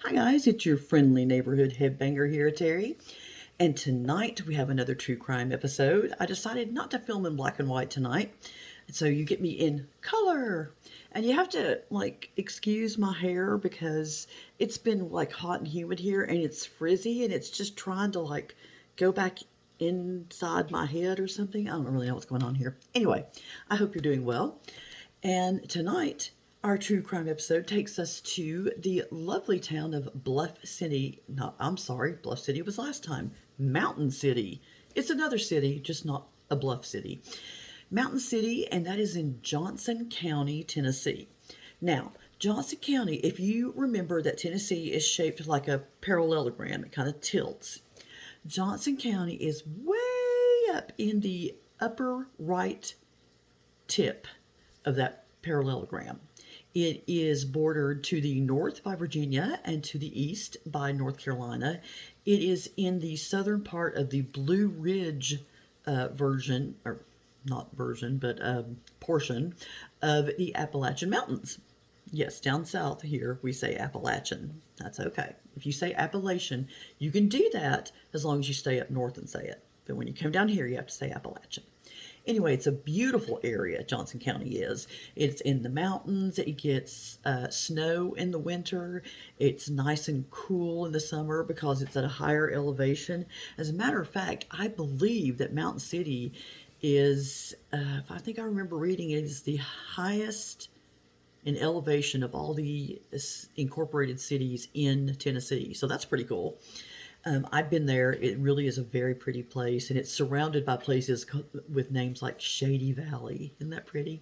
Hi guys, it's your friendly neighborhood headbanger here, Terry. And tonight we have another true crime episode. I decided not to film in black and white tonight, and so you get me in color. And you have to excuse my hair because it's been hot and humid here and it's frizzy and it's just trying to go back inside my head or something. I don't really know what's going on here. Anyway, I hope you're doing well. And tonight, our true crime episode takes us to the lovely town of Bluff City. No, I'm sorry, Bluff City was last time. Mountain City. It's another city, just not a Bluff City. Mountain City, and that is in Johnson County, Tennessee. Now, Johnson County, if you remember that Tennessee is shaped like a parallelogram, it kind of tilts. Johnson County is way up in the upper right tip of that parallelogram. It is bordered to the north by Virginia and to the east by North Carolina. It is in the southern part of the Blue Ridge version, or not version, but portion of the Appalachian Mountains. Yes, down south here we say Appalachian. That's okay. If you say Appalachian, you can do that as long as you stay up north and say it. But when you come down here, you have to say Appalachian. Anyway, it's a beautiful area, Johnson County is. It's in the mountains. It gets snow in the winter. It's nice and cool in the summer because it's at a higher elevation. As a matter of fact, I believe that Mountain City is, I think I remember reading, it is the highest in elevation of all the incorporated cities in Tennessee. So that's pretty cool. I've been there. It really is a very pretty place, and it's surrounded by places with names like Shady Valley. Isn't that pretty?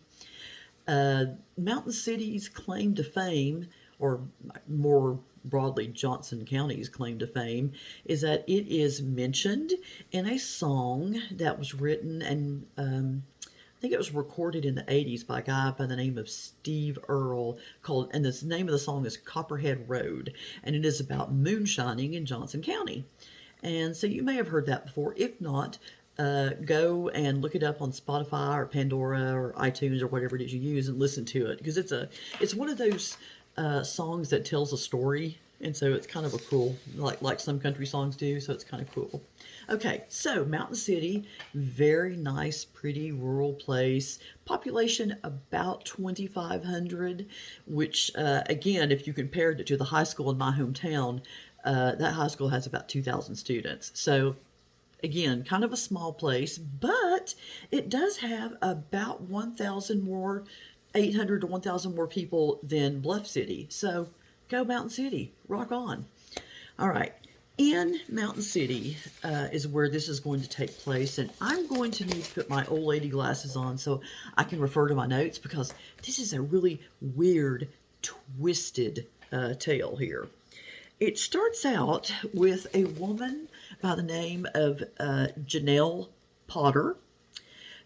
Mountain City's claim to fame, or more broadly, Johnson County's claim to fame, is that it is mentioned in a song that was written and I think it was recorded in the 80s by a guy by the name of Steve Earle called, and the name of the song is Copperhead Road, and it is about moonshining in Johnson County. And so you may have heard that before. If not, go and look it up on Spotify or Pandora or iTunes or whatever it is you use and listen to it because it's one of those songs that tells a story, and so it's kind of a cool like some country songs do. So it's kind of cool. Okay, so Mountain City, very nice, pretty rural place. Population about 2,500, which again, if you compared it to the high school in my hometown, that high school has about 2,000 students. So again, kind of a small place, but it does have about 1,000 more, 800 to 1,000 more people than Bluff City. So go Mountain City, rock on. All right, in Mountain City is where this is going to take place, and I'm going to need to put my old lady glasses on so I can refer to my notes because this is a really weird, twisted tale here. It starts out with a woman by the name of Janelle Potter.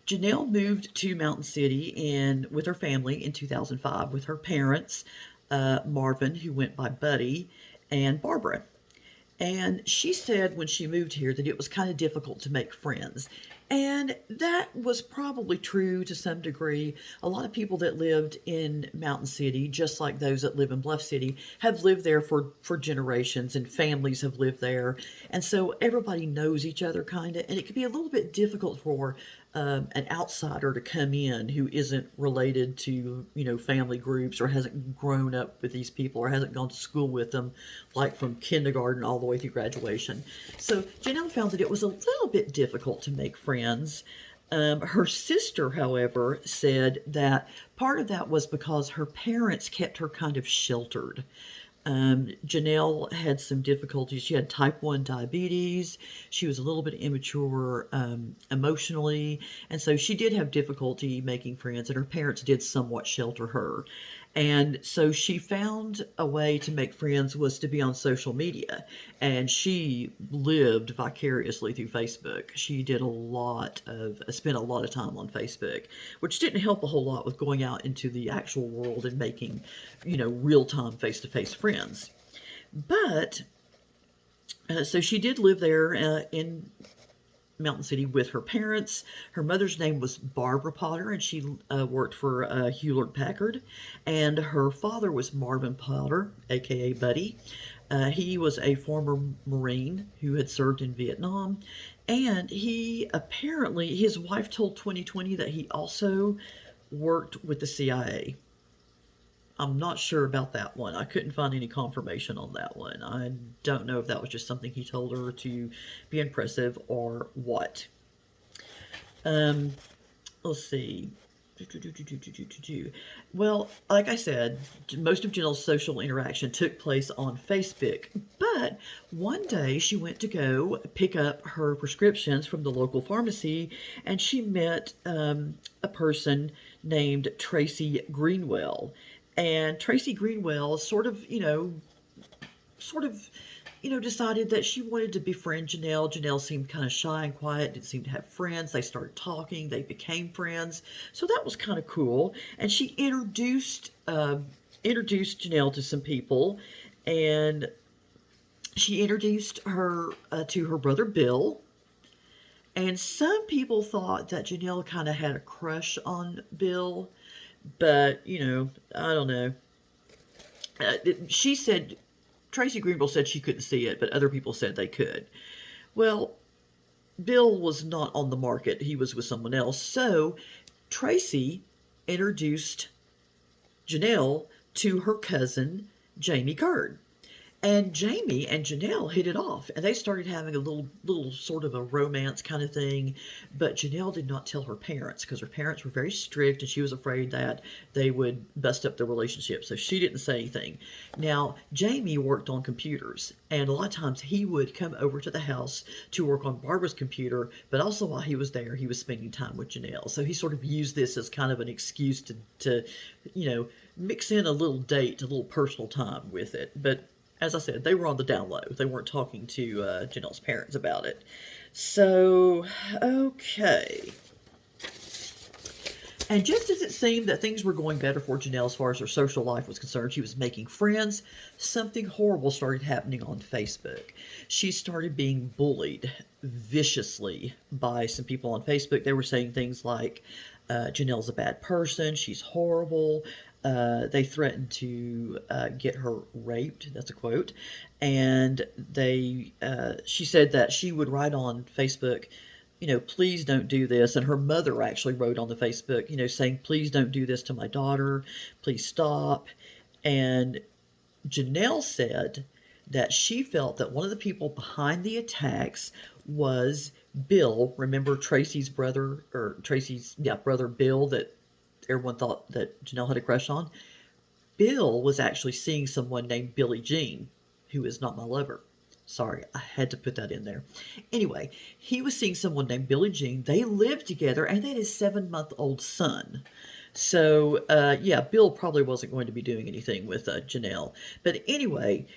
Janelle moved to Mountain City with her family in 2005 with her parents, Marvin, who went by Buddy, and Barbara. And she said when she moved here that it was kind of difficult to make friends. And that was probably true to some degree. A lot of people that lived in Mountain City, just like those that live in Bluff City, have lived there for generations, and families have lived there. And so everybody knows each other kind of. And it can be a little bit difficult for an outsider to come in who isn't related to family groups or hasn't grown up with these people or hasn't gone to school with them, like from kindergarten all the way through graduation. So Janelle found that it was a little bit difficult to make friends. Her sister, however, said that part of that was because her parents kept her kind of sheltered. Janelle had some difficulties. She had type 1 diabetes. She was a little bit immature emotionally. And so she did have difficulty making friends, and her parents did somewhat shelter her. And so she found a way to make friends was to be on social media. And she lived vicariously through Facebook. She spent a lot of time on Facebook, which didn't help a whole lot with going out into the actual world and making, real time face to face friends. But so she did live there in Mountain City with her parents. Her mother's name was Barbara Potter, and she worked for Hewlett Packard. And her father was Marvin Potter, aka Buddy. He was a former Marine who had served in Vietnam. And he apparently, his wife told 2020 that he also worked with the CIA. I'm not sure about that one. I couldn't find any confirmation on that one. I don't know if that was just something he told her to be impressive or what. Um, let's see. Well, like I said, most of Janelle's social interaction took place on Facebook. But one day she went to go pick up her prescriptions from the local pharmacy, and she met a person named Tracy Greenwell. And Tracy Greenwell decided that she wanted to befriend Janelle. Janelle seemed kind of shy and quiet, didn't seem to have friends. They started talking, they became friends. So that was kind of cool. And she introduced Janelle to some people, and she introduced her to her brother Bill. And some people thought that Janelle kind of had a crush on Bill, but I don't know. She said Tracy Greenville said she couldn't see it, but other people said they could. Well, Bill was not on the market. He was with someone else. So Tracy introduced Janelle to her cousin, Jamie Curd. And Jamie and Janelle hit it off, and they started having a little sort of a romance kind of thing. But Janelle did not tell her parents because her parents were very strict, and she was afraid that they would bust up the relationship. So she didn't say anything. Now, Jamie worked on computers, and a lot of times he would come over to the house to work on Barbara's computer, but also while he was there, he was spending time with Janelle. So he sort of used this as kind of an excuse to mix in a little date, a little personal time with it. But as I said, they were on the down low. They weren't talking to Janelle's parents about it. So, okay. And just as it seemed that things were going better for Janelle as far as her social life was concerned, she was making friends, something horrible started happening on Facebook. She started being bullied viciously by some people on Facebook. They were saying things like, Janelle's a bad person, she's horrible. They threatened to get her raped. That's a quote. And she said that she would write on Facebook, please don't do this. And her mother actually wrote on the Facebook, saying, please don't do this to my daughter. Please stop. And Janelle said that she felt that one of the people behind the attacks was Bill. Remember Tracy's brother, brother Bill, that everyone thought that Janelle had a crush on? Bill was actually seeing someone named Billie Jean, who is not my lover. Sorry, I had to put that in there. Anyway, he was seeing someone named Billie Jean. They lived together, and they had a 7-month-old son. So, Bill probably wasn't going to be doing anything with Janelle. But anyway,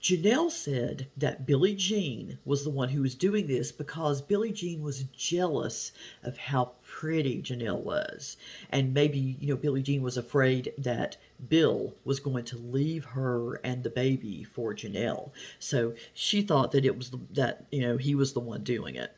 Janelle said that Billie Jean was the one who was doing this because Billie Jean was jealous of how pretty Janelle was. And maybe, Billie Jean was afraid that Bill was going to leave her and the baby for Janelle. So she thought that he was the one doing it.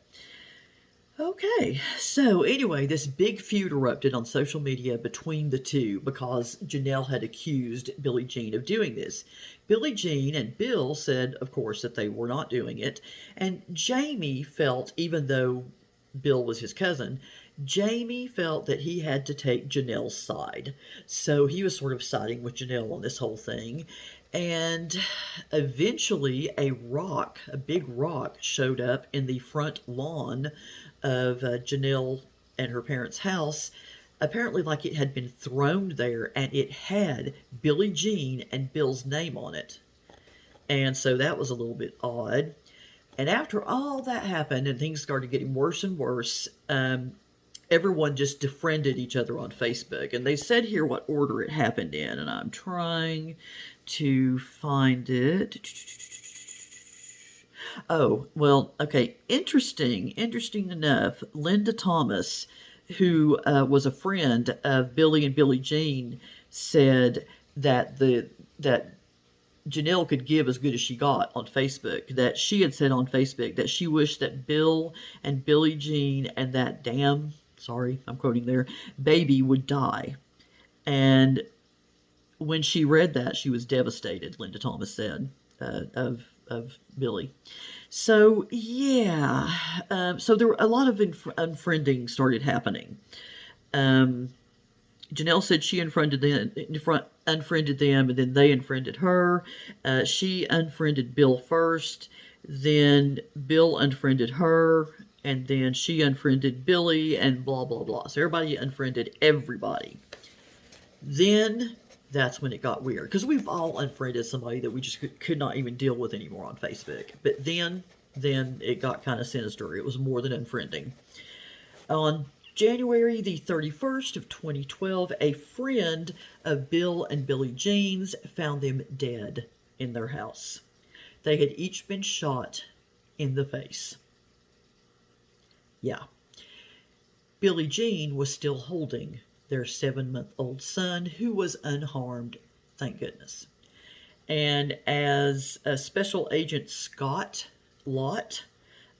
Okay, so anyway, this big feud erupted on social media between the two because Janelle had accused Billie Jean of doing this. Billie Jean and Bill said, of course, that they were not doing it. And Jamie felt, even though Bill was his cousin, Jamie felt that he had to take Janelle's side. So he was sort of siding with Janelle on this whole thing. And eventually a big rock, showed up in the front lawn of Janelle and her parents' house, apparently like it had been thrown there, and it had Billie Jean and Bill's name on it. And so that was a little bit odd. And after all that happened and things started getting worse and worse, everyone just defriended each other on Facebook. And they said here what order it happened in, and I'm trying to find it. Oh, well, okay. Interesting enough, Linda Thomas, who was a friend of Billy and Billie Jean, said that Janelle could give as good as she got on Facebook, that she had said on Facebook that she wished that Bill and Billie Jean and that damn, sorry, I'm quoting there, baby would die. And when she read that, she was devastated, Linda Thomas said, of Billie. So, yeah. So there were a lot of unfriending started happening. Um, Janelle said she unfriended them, and then they unfriended her. She unfriended Bill first, then Bill unfriended her, and then she unfriended Billie, and blah, blah, blah. So everybody unfriended everybody. Then that's when it got weird, because we've all unfriended somebody that we just could not even deal with anymore on Facebook. But then it got kind of sinister. It was more than unfriending. On January the 31st of 2012, a friend of Bill and Billie Jean's found them dead in their house. They had each been shot in the face. Yeah. Billie Jean was still holding their 7-month-old son, who was unharmed, thank goodness. And as a Special Agent Scott Lott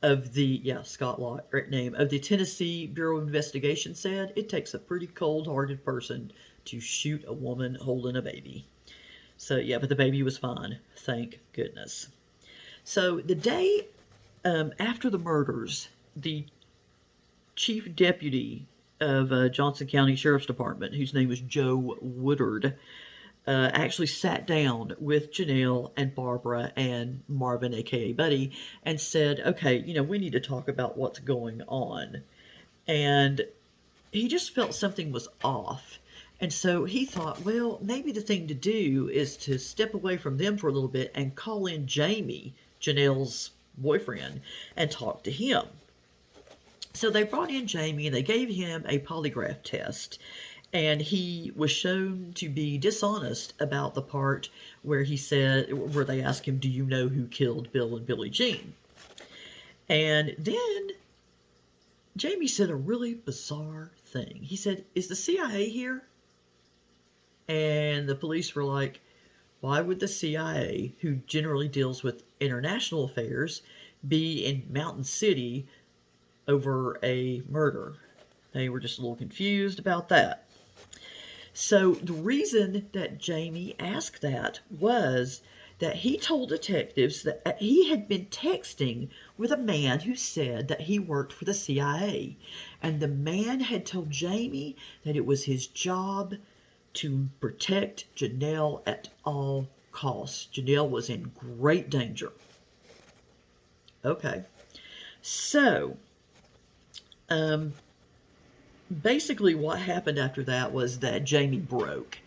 of the, Scott Lott, great name, of the Tennessee Bureau of Investigation said, it takes a pretty cold-hearted person to shoot a woman holding a baby. So, but the baby was fine, thank goodness. So, the day after the murders, the chief deputy of Johnson County Sheriff's Department, whose name was Joe Woodard, actually sat down with Janelle and Barbara and Marvin, a.k.a. Buddy, and said, okay, we need to talk about what's going on. And he just felt something was off. And so he thought, well, maybe the thing to do is to step away from them for a little bit and call in Jamie, Janelle's boyfriend, and talk to him. So they brought in Jamie and they gave him a polygraph test. And he was shown to be dishonest about the part where they asked him, do you know who killed Bill and Billie Jean? And then Jamie said a really bizarre thing. He said, is the CIA here? And the police were like, why would the CIA, who generally deals with international affairs, be in Mountain City over a murder? They were just a little confused about that. So the reason that Jamie asked that was that he told detectives that he had been texting with a man who said that he worked for the CIA. And the man had told Jamie that it was his job to protect Janelle at all costs. Janelle was in great danger. Okay. So, basically what happened after that was that Jamie broke.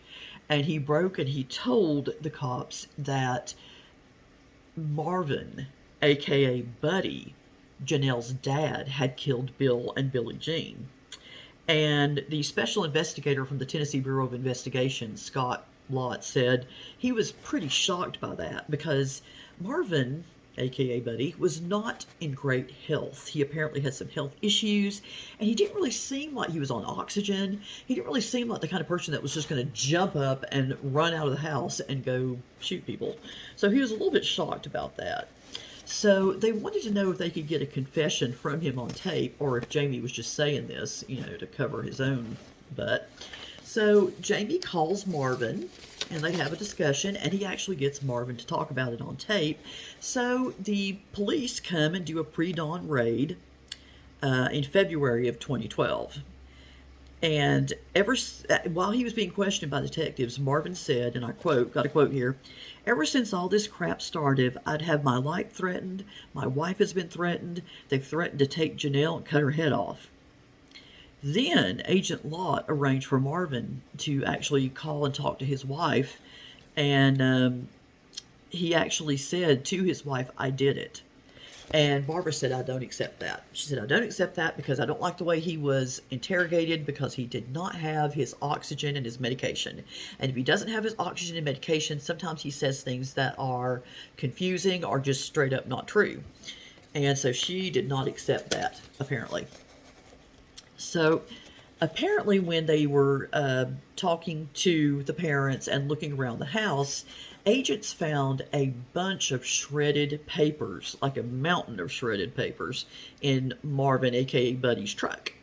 And he told the cops that Marvin, a.k.a. Buddy, Janelle's dad, had killed Bill and Billie Jean. And the special investigator from the Tennessee Bureau of Investigation, Scott Lott, said he was pretty shocked by that because Marvin, a.k.a. Buddy, was not in great health. He apparently had some health issues, and he didn't really seem like he was on oxygen. He didn't really seem like the kind of person that was just going to jump up and run out of the house and go shoot people. So he was a little bit shocked about that. So they wanted to know if they could get a confession from him on tape, or if Jamie was just saying this, to cover his own butt. So Jamie calls Marvin, and they have a discussion, and he actually gets Marvin to talk about it on tape. So the police come and do a pre-dawn raid in February of 2012. And while he was being questioned by detectives, Marvin said, and I quote, got a quote here, "Ever since all this crap started, I'd have my life threatened. My wife has been threatened. They've threatened to take Janelle and cut her head off." Then Agent Lott arranged for Marvin to actually call and talk to his wife, and he actually said to his wife, "I did it." And Barbara said, "I don't accept that." She said, "I don't accept that because I don't like the way he was interrogated, because he did not have his oxygen and his medication. And if he doesn't have his oxygen and medication, sometimes he says things that are confusing or just straight up not true." And so she did not accept that, apparently. So apparently when they were talking to the parents and looking around the house, Agents found a bunch of shredded papers, like a mountain of shredded papers, in Marvin, aka Buddy's truck.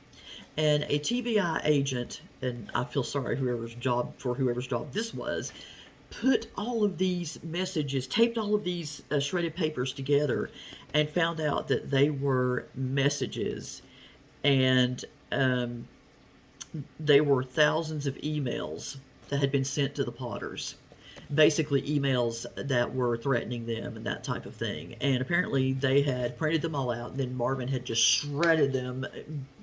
And a TBI agent, and I feel sorry whoever's job this was, put all of these messages, taped all of these shredded papers together, and found out that they were messages, and they were thousands of emails that had been sent to the Potters. Basically, emails that were threatening them and that type of thing. And apparently, they had printed them all out, and then Marvin had just shredded them,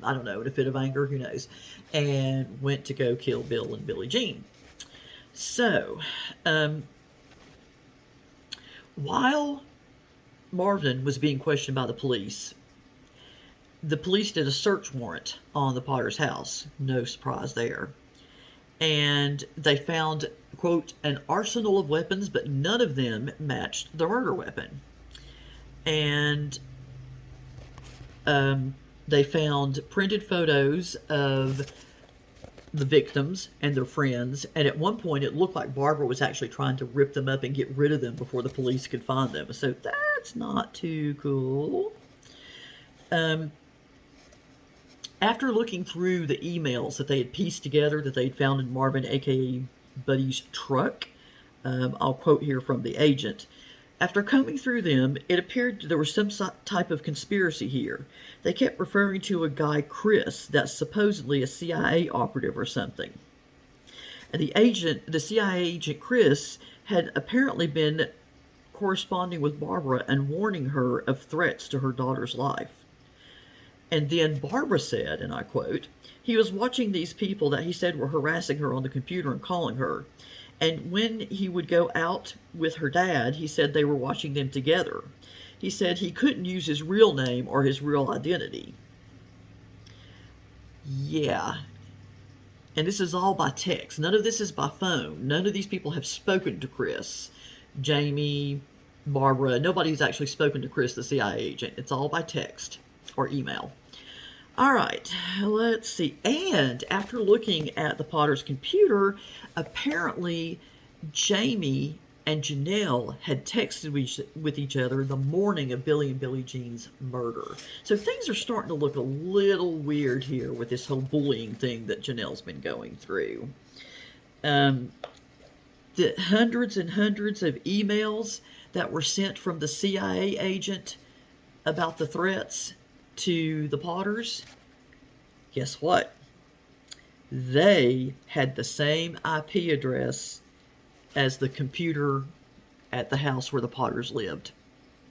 I don't know, in a fit of anger, who knows, and went to go kill Bill and Billie Jean. So, while Marvin was being questioned by the police did a search warrant on the Potter's house. No surprise there. And they found, quote, an arsenal of weapons, but none of them matched the murder weapon. And they found printed photos of the victims and their friends, and at one point it looked like Barbara was actually trying to rip them up and get rid of them before the police could find them. So that's not too cool. After looking through the emails that they had pieced together that they'd found in Marvin, aka Buddy's truck, I'll quote here from the agent. After combing through them, it appeared there was some type of conspiracy here. They kept referring to a guy, Chris, that's supposedly a CIA operative or something. And the CIA agent Chris, had apparently been corresponding with Barbara and warning her of threats to her daughter's life. And then Barbara said, and I quote, he was watching these people that he said were harassing her on the computer and calling her. And when he would go out with her dad, he said they were watching them together. He said he couldn't use his real name or his real identity. Yeah. And this is all by text. None of this is by phone. None of these people have spoken to Chris, Jamie, Barbara. Nobody's actually spoken to Chris, the CIA agent. It's all by text or email. All right, let's see. And after looking at the Potter's computer, apparently Jamie and Janelle had texted with each other the morning of Billy and Billie Jean's murder. So things are starting to look a little weird here with this whole bullying thing that Janelle's been going through. The hundreds and hundreds of emails that were sent from the CIA agent about the threats to the Potters, guess what? They had the same IP address as the computer at the house where the Potters lived.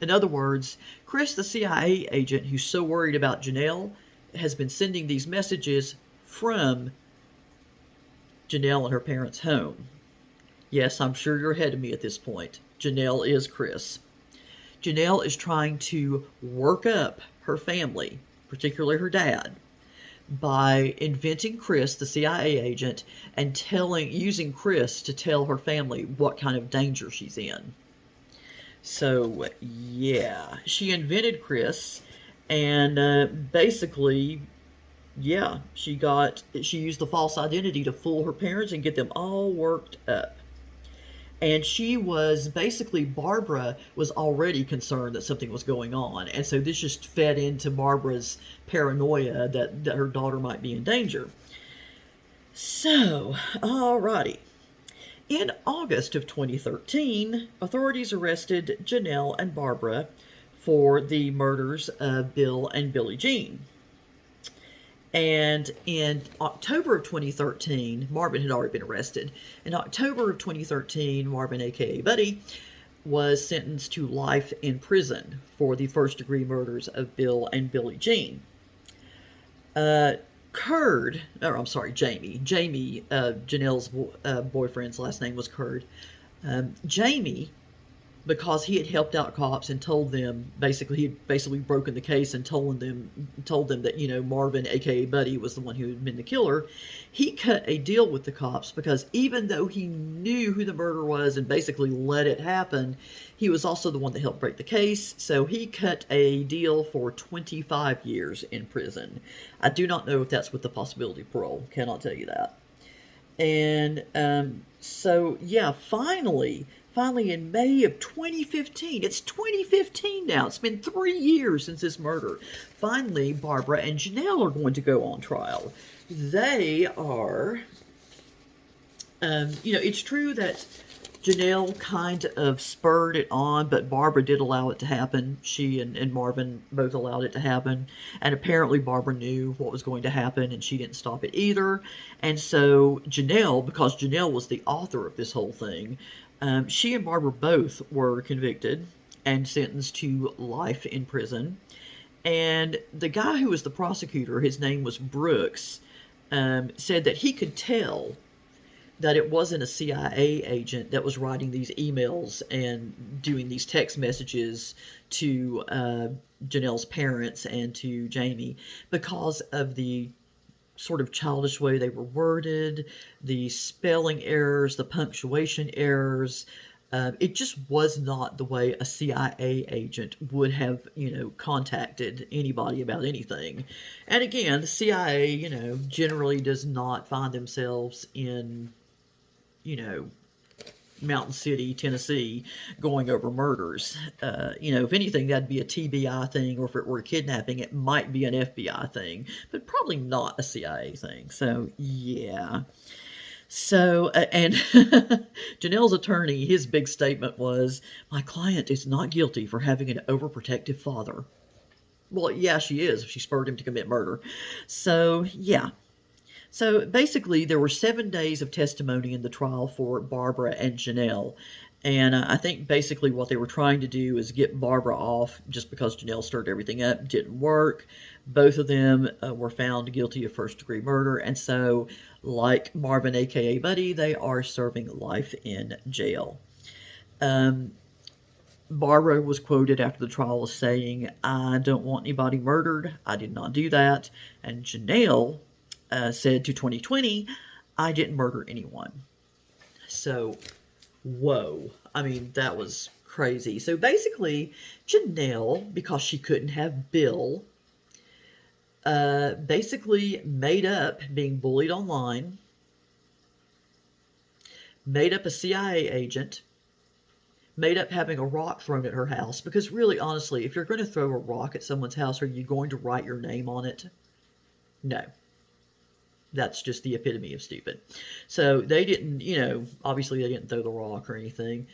In other words, Chris, the CIA agent who's so worried about Janelle, has been sending these messages from Janelle and her parents' home. Yes, I'm sure you're ahead of me at this point. Janelle is Chris. Janelle is trying to work up her family, particularly her dad, by inventing Chris, the CIA agent, and using Chris to tell her family what kind of danger she's in. So, yeah, she invented Chris, and basically, yeah, she used the false identity to fool her parents and get them all worked up. And Barbara was already concerned that something was going on. And so this just fed into Barbara's paranoia that her daughter might be in danger. So, alrighty. In August of 2013, authorities arrested Janelle and Barbara for the murders of Bill and Billie Jean. And in October of 2013, Marvin had already been arrested. In October of 2013, Marvin, aka Buddy, was sentenced to life in prison for the first-degree murders of Bill and Billie Jean. Jamie, Janelle's boyfriend's last name was Curd. Jamie, because he had helped out cops and told them, he had broken the case and told them that, Marvin, aka Buddy, was the one who had been the killer. He cut a deal with the cops because even though he knew who the murderer was and basically let it happen, he was also the one that helped break the case. So he cut a deal for 25 years in prison. I do not know if that's with the possibility of parole. Cannot tell you that. And so, yeah, finally, Finally, in May of 2015, it's 2015 now. It's been 3 years since this murder. Finally, Barbara and Janelle are going to go on trial. They are, it's true that Janelle kind of spurred it on, but Barbara did allow it to happen. She and Marvin both allowed it to happen. And apparently Barbara knew what was going to happen and she didn't stop it either. And so Janelle, because Janelle was the author of this whole thing, she and Barbara both were convicted and sentenced to life in prison. And the guy who was the prosecutor, his name was Brooks, said that he could tell that it wasn't a CIA agent that was writing these emails and doing these text messages to Janelle's parents and to Jamie, because of the sort of childish way they were worded, the spelling errors, the punctuation errors. It just was not the way a CIA agent would have, contacted anybody about anything. And again, the CIA, generally does not find themselves in, Mountain City, Tennessee, going over murders. If anything, that'd be a TBI thing, or if it were a kidnapping, it might be an FBI thing, but probably not a CIA thing. So, yeah. So, and Janelle's attorney, his big statement was, "My client is not guilty for having an overprotective father." Well, yeah, she is, if she spurred him to commit murder. So, yeah. So basically, there were 7 days of testimony in the trial for Barbara and Janelle. And I think basically what they were trying to do is get Barbara off just because Janelle stirred everything up. Didn't work. Both of them were found guilty of first-degree murder. And so, like Marvin, a.k.a. Buddy, they are serving life in jail. Barbara was quoted after the trial as saying, "I don't want anybody murdered. I did not do that." And Janelle said to 2020, "I didn't murder anyone." So, whoa. I mean, that was crazy. So basically, Janelle, because she couldn't have Bill, basically made up being bullied online, made up a CIA agent, made up having a rock thrown at her house. Because really, honestly, if you're going to throw a rock at someone's house, are you going to write your name on it? No. That's just the epitome of stupid. So they didn't, obviously they didn't throw the rock or anything.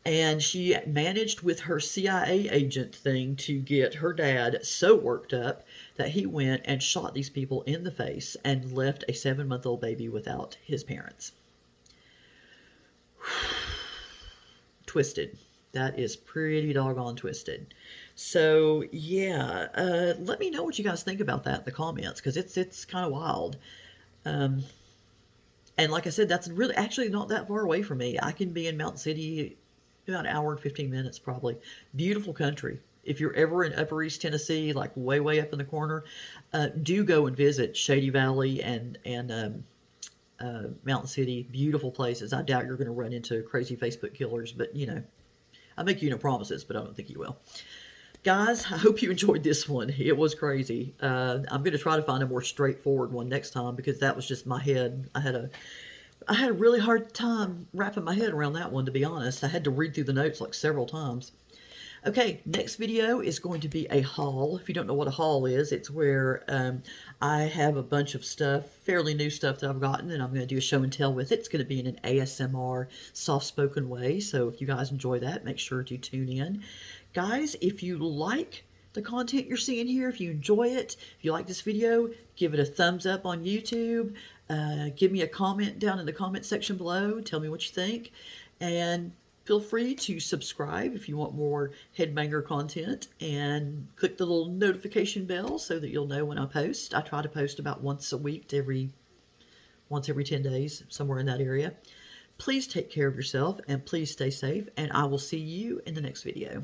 And she managed with her CIA agent thing to get her dad so worked up that he went and shot these people in the face and left a 7-month-old baby without his parents. Twisted. That is pretty doggone twisted. So, yeah, let me know what you guys think about that in the comments, because it's kind of wild. And like I said, that's really actually not that far away from me. I can be in Mountain City about an hour and 15 minutes probably. Beautiful country. If you're ever in Upper East Tennessee, like way, way up in the corner, do go and visit Shady Valley and Mountain City. Beautiful places. I doubt you're going to run into crazy Facebook killers, but, I make you no promises, but I don't think you will. Guys, I hope you enjoyed this one. It was crazy. I'm going to try to find a more straightforward one next time, because that was just my head. I had a really hard time wrapping my head around that one, to be honest. I had to read through the notes like several times. Okay, next video is going to be a haul. If you don't know what a haul is, it's where I have a bunch of stuff, fairly new stuff that I've gotten, and I'm going to do a show and tell with it. It's going to be in an ASMR, soft-spoken way, so if you guys enjoy that, make sure to tune in. Guys, if you like the content you're seeing here, if you enjoy it, if you like this video, give it a thumbs up on YouTube. Give me a comment down in the comment section below. Tell me what you think. And feel free to subscribe if you want more Headbanger content. And click the little notification bell so that you'll know when I post. I try to post about once a week to once every 10 days, somewhere in that area. Please take care of yourself and please stay safe. And I will see you in the next video.